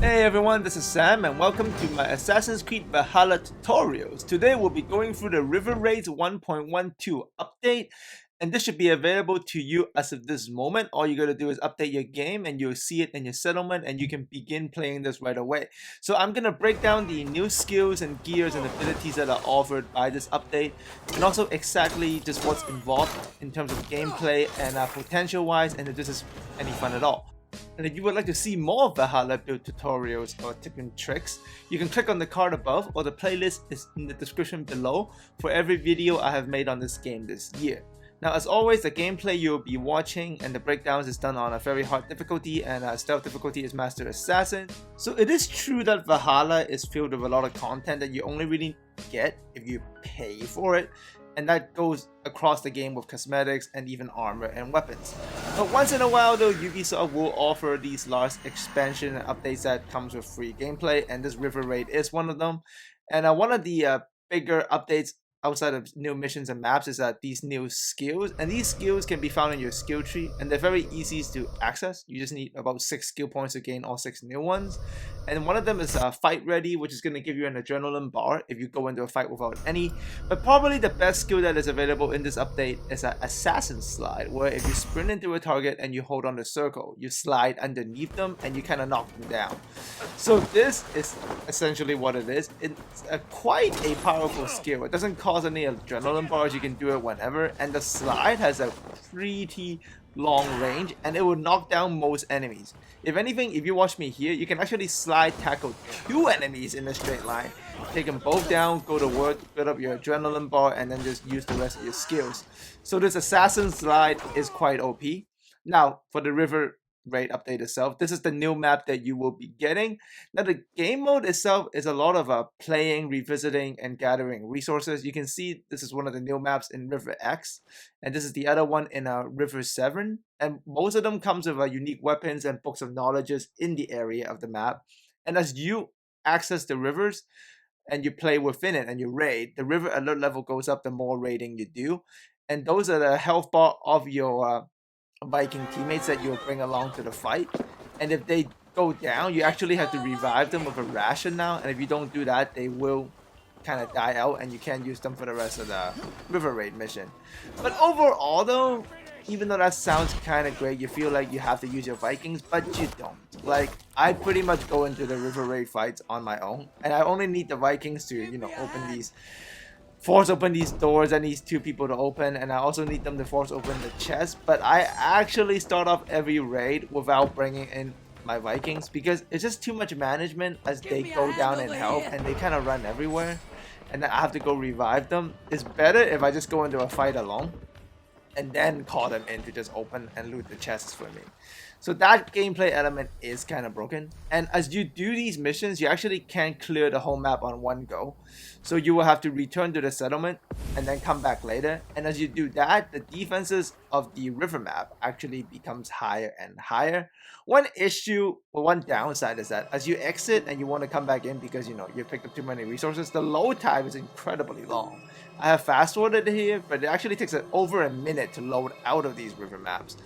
Hey everyone, this is Sam and welcome to my Assassin's Creed Valhalla tutorials. Today we'll be going through the River Raids 1.12 update, and this should be available to you as of this moment. All you gotta do is update your game and you'll see it in your settlement and you can begin playing this right away. So I'm gonna break down the new skills and gears and abilities that are offered by this update, and also exactly just what's involved in terms of gameplay and potential wise, and if this is any fun at all. And if you would like to see more Valhalla build tutorials or tips and tricks, you can click on the card above, or the playlist is in the description below for every video I have made on this game this year. Now, as always, the gameplay you'll be watching and the breakdowns is done on a very hard difficulty, and stealth difficulty is Master Assassin. So it is true that Valhalla is filled with a lot of content that you only really get if you pay for it, and that goes across the game with cosmetics and even armor and weapons. But once in a while though, Ubisoft will offer these large expansion and updates that comes with free gameplay, and this River Raid is one of them. And one of the bigger updates outside of new missions and maps is that these new skills, and these skills can be found in your skill tree, and they're very easy to access. You just need about 6 skill points to gain all 6 new ones. And one of them is Fight Ready, which is going to give you an adrenaline bar if you go into a fight without any. But probably the best skill that is available in this update is an Assassin Slide, where if you sprint into a target and you hold on the circle, you slide underneath them and you kind of knock them down. So this is essentially what it is. It's quite a powerful skill. It doesn't cost any adrenaline bars, you can do it whenever, and the slide has a pretty long range and it will knock down most enemies. If anything, if you watch me here, you can actually slide tackle 2 enemies in a straight line, take them both down, go to work, build up your adrenaline bar, and then just use the rest of your skills. So this Assassin Slide is quite OP. Now for the River Raid update itself, this is the new map that you will be getting. Now the game mode itself is a lot of playing, revisiting, and gathering resources. You can see this is one of the new maps in River X, and this is the other one in River 7, and most of them comes with unique weapons and books of knowledges in the area of the map. And as you access the rivers and you play within it and you raid, the river alert level goes up the more raiding you do, and those are the health bar of your Viking teammates that you'll bring along to the fight. And if they go down, you actually have to revive them with a ration now, and if you don't do that, they will kind of die out and you can't use them for the rest of the River Raid mission. But overall though, even though that sounds kind of great, you feel like you have to use your Vikings, but you don't. Like, I pretty much go into the River Raid fights on my own, and I only need the Vikings to, force open these doors. I need 2 people to open, and I also need them to force open the chest. But I actually start off every raid without bringing in my Vikings because it's just too much management as they go down in health and they kind of run everywhere, and then I have to go revive them. It's better if I just go into a fight alone and then call them in to just open and loot the chests for me. So that gameplay element is kind of broken. And as you do these missions, you actually can't clear the whole map on one go. So you will have to return to the settlement and then come back later. And as you do that, the defenses of the river map actually becomes higher and higher. One issue, or one downside, is that as you exit and you want to come back in because you picked up too many resources, the load time is incredibly long. I have fast forwarded here, but it actually takes over a minute to load out of these river maps.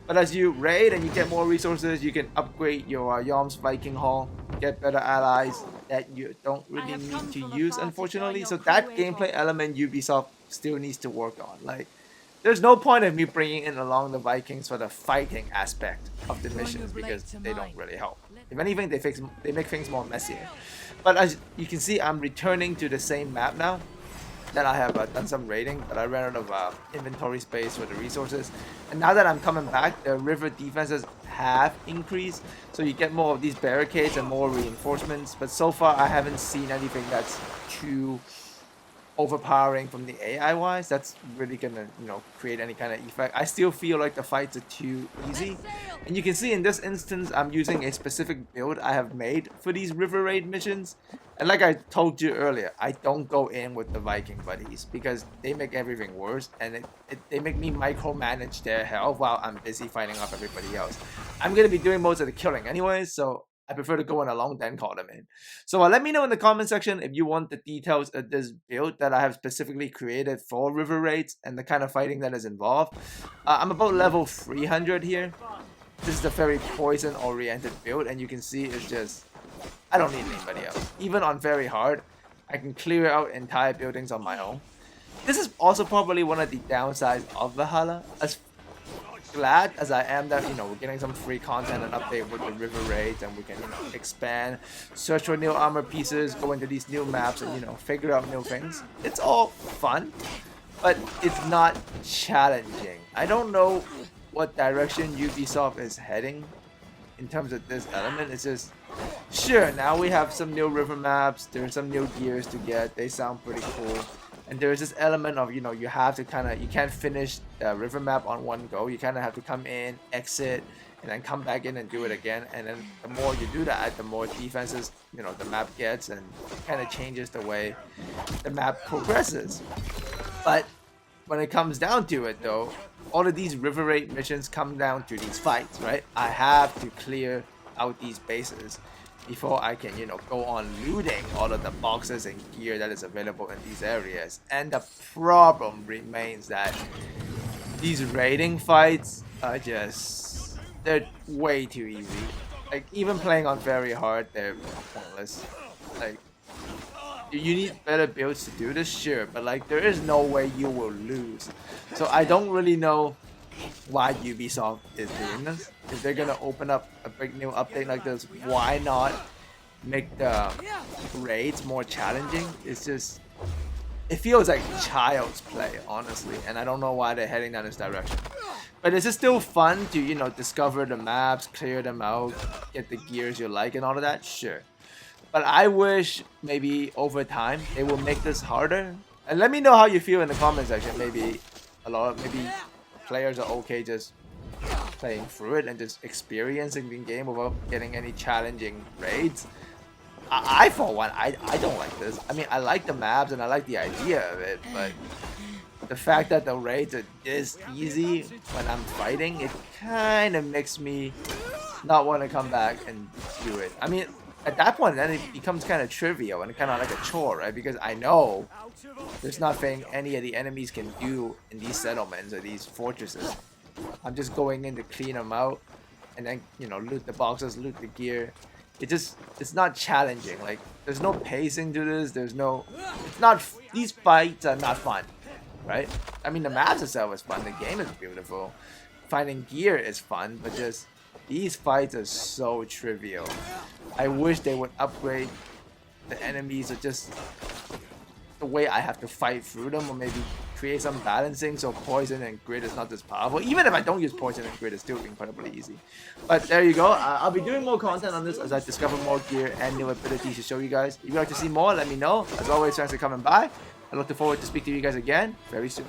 But as you raid and you get more resources, you can upgrade your Yom's Viking Hall, get better allies that you don't really need to use, unfortunately. So that gameplay element Ubisoft still needs to work on. Like, there's no point of me bringing in along the Vikings for the fighting aspect of the missions because they don't really help. If anything, they make things more messier. But as you can see, I'm returning to the same map now. Then I have done some raiding, but I ran out of inventory space for the resources. And now that I'm coming back, the river defenses have increased, so you get more of these barricades and more reinforcements. But so far, I haven't seen anything that's too overpowering from the AI wise that's really gonna create any kind of effect. I still feel like the fights are too easy, and you can see in this instance I'm using a specific build I have made for these river raid missions. And like I told you earlier, I don't go in with the Viking buddies because they make everything worse, and they make me micromanage their health while I'm busy fighting off everybody else. I'm gonna be doing most of the killing anyways, so I prefer to go in alone then call them in. So let me know in the comment section if you want the details of this build that I have specifically created for river raids and the kind of fighting that is involved. I'm about level 300 here. This is a very poison oriented build, and you can see it's just I don't need anybody else. Even on very hard, I can clear out entire buildings on my own. This is also probably one of the downsides of Valhalla. As glad as I am that, you know, we're getting some free content and update with the river raids, and we can, you know, expand, search for new armor pieces, go into these new maps, and, you know, figure out new things. It's all fun, but it's not challenging. I don't know what direction Ubisoft is heading in terms of this element. It's just, sure, now we have some new river maps, there's some new gears to get, they sound pretty cool. And there's this element of, you know, you have to kind of, you can't finish the river map on one go. You kind of have to come in, exit, and then come back in and do it again. And then the more you do that, the more defenses, you know, the map gets, and it kind of changes the way the map progresses. But when it comes down to it, though, all of these river raid missions come down to these fights, right? I have to clear out these bases before I can, you know, go on looting all of the boxes and gear that is available in these areas. And the problem remains that these raiding fights are just, they're way too easy. Like, even playing on very hard, they're pointless. Like, you need better builds to do this, sure, but like, there is no way you will lose. So I don't really know why Ubisoft is doing this. If they're gonna open up a big new update like this, why not make the raids more challenging? It's just, it feels like child's play, honestly, and I don't know why they're heading down this direction. But is it still fun to, you know, discover the maps, clear them out, get the gears you like and all of that? Sure. But I wish maybe over time they will make this harder. And let me know how you feel in the comment section. Maybe players are okay just playing through it and just experiencing the game without getting any challenging raids. I for one, I don't like this. I mean, I like the maps and I like the idea of it, but the fact that the raids are this easy when I'm fighting, it kind of makes me not want to come back and do it. I mean, at that point, then it becomes kind of trivial and kind of like a chore, right? Because I know there's nothing any of the enemies can do in these settlements or these fortresses. I'm just going in to clean them out and then, you know, loot the boxes, loot the gear. It's not challenging. Like, there's no pacing to this. There's no, it's not, these fights are not fun, right? I mean, the maps itself is fun. The game is beautiful. Finding gear is fun, but just, these fights are so trivial. I wish they would upgrade the enemies or just the way I have to fight through them, or maybe create some balancing so poison and grid is not this powerful. Even if I don't use poison and grid, it's still incredibly easy. But there you go. I'll be doing more content on this as I discover more gear and new abilities to show you guys. If you'd like to see more, let me know. As always, thanks for coming by. I look forward to speak to you guys again very soon.